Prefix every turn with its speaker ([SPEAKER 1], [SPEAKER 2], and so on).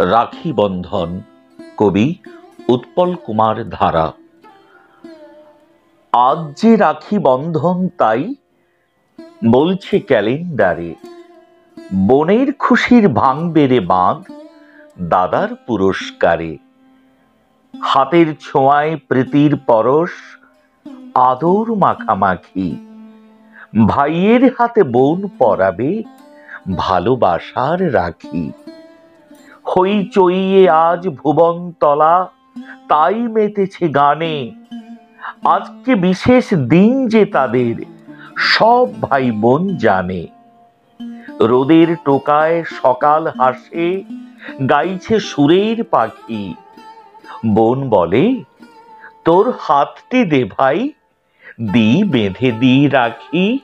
[SPEAKER 1] রাখি বন্ধন, কবি উৎপল কুমার ধারা। আজ যে রাখি বন্ধন তাই বলছে ক্যালেন্ডারে, বোনের খুশির ভাঙবে রে বাঁধ দাদার পুরস্কারে। হাতের ছোঁয়ায় প্রীতির পরশ, আদর মাখামাখি, ভাইয়ের হাতে বোন পরাবে ভালোবাসার রাখি। হইচইয়ে আজ ভুবন তলা তাই মেতেছে গানে, আজকে বিশেষ দিন যে তাদের সব ভাই বোন জানে। রোদের টোকায় সকাল হাসে, গাইছে সুরের পাখি, বোন বলে তোর হাতটি দে ভাই, দি বেঁধে দি রাখি।